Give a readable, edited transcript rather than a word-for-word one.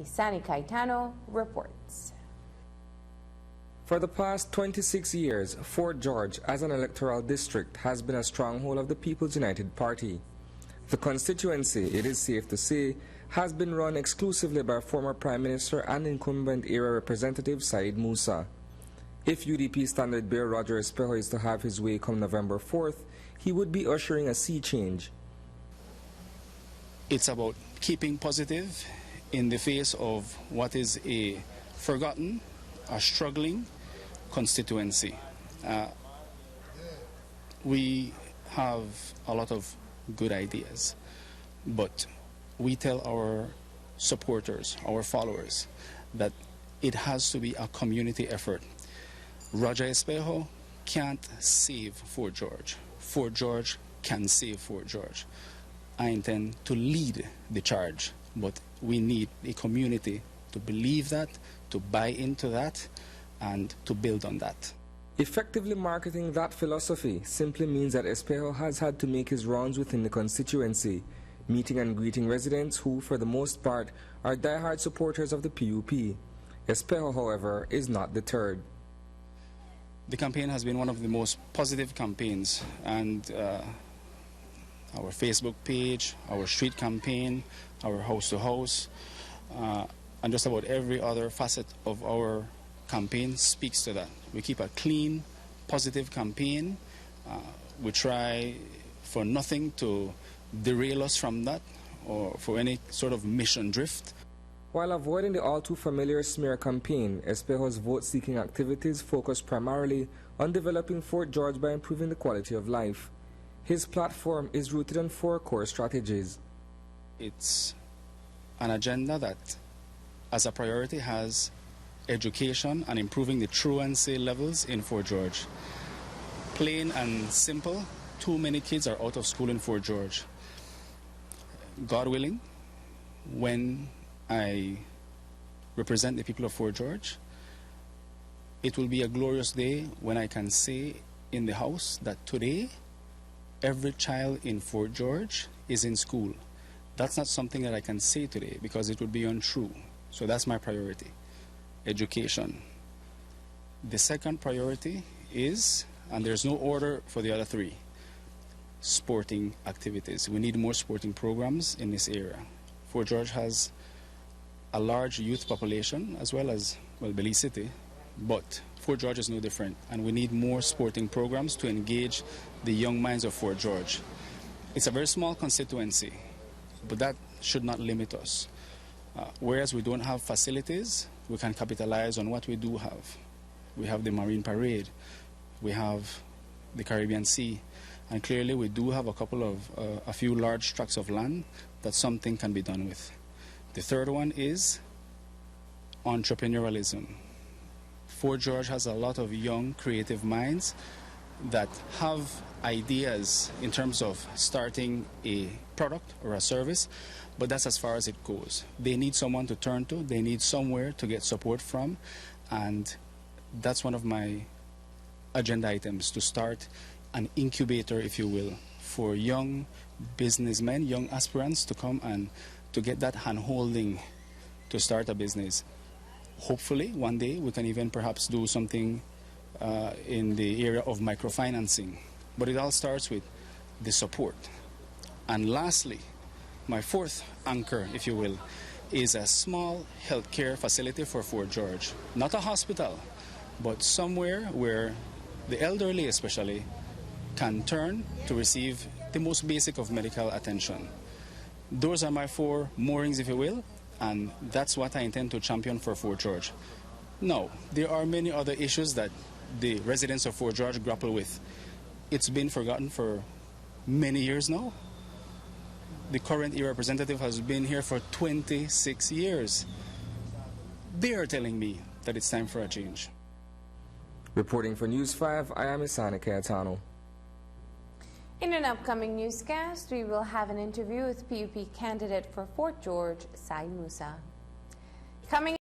Isani Caetano reports. For the past 26 years, Fort George as an electoral district has been a stronghold of the People's United Party. The constituency, it is safe to say, has been run exclusively by former Prime Minister and incumbent era Representative Said Musa. If UDP standard bearer Roger Espejo is to have his way come November 4th, he would be ushering a sea change. It's about keeping positive in the face of what is a forgotten, a struggling constituency. We have a lot of good ideas, but we tell our supporters, our followers, that it has to be a community effort. Roger Espejo can't save Fort George. Fort George can save Fort George. I intend to lead the charge, but we need a community to believe that, to buy into that, and to build on that. Effectively marketing that philosophy simply means that Espejo has had to make his rounds within the constituency, meeting and greeting residents who, for the most part, are diehard supporters of the PUP. Espejo, however, is not deterred. The campaign has been one of the most positive campaigns, and our Facebook page, our street campaign, our house-to-house, and just about every other facet of our campaign speaks to that. We keep a clean, positive campaign. We try for nothing to derail us from that or for any sort of mission drift. While avoiding the all-too-familiar smear campaign, Espejo's vote-seeking activities focus primarily on developing Fort George by improving the quality of life. His platform is rooted on 4 core strategies. It's an agenda that, as a priority, has education and improving the truancy levels in Fort George. Plain and simple, too many kids are out of school in Fort George. God willing, when I represent the people of Fort George, it will be a glorious day when I can say in the House that today every child in Fort George is in school. That's not something that I can say today because it would be untrue. So that's my priority, education. The second priority is, and there's no order for the other 3, sporting activities. We need more sporting programs in this area. Fort George has a large youth population as well as, well, Belize City, but Fort George is no different, and we need more sporting programs to engage the young minds of Fort George. It's a very small constituency, but that should not limit us. Whereas we don't have facilities, we can capitalize on what we do have. We have the Marine Parade, we have the Caribbean Sea, and clearly we do have a few large tracts of land that something can be done with. The third one is entrepreneurialism. Fort George has a lot of young, creative minds that have ideas in terms of starting a product or a service, but that's as far as it goes. They need someone to turn to, they need somewhere to get support from, and that's one of my agenda items, to start an incubator, if you will, for young businessmen, young aspirants to come and to get that hand-holding to start a business. Hopefully, one day, we can even perhaps do something in the area of microfinancing. But it all starts with the support. And lastly, my 4th anchor, if you will, is a small healthcare facility for Fort George. Not a hospital, but somewhere where the elderly especially can turn to receive the most basic of medical attention. Those are my 4 moorings, if you will, and that's what I intend to champion for Fort George. Now, there are many other issues that the residents of Fort George grapple with. It's been forgotten for many years now. The current era representative has been here for 26 years. They are telling me that it's time for a change. Reporting for News 5, I am Isani Caetano. In an upcoming newscast, we will have an interview with PUP candidate for Fort George, Said Musa. Coming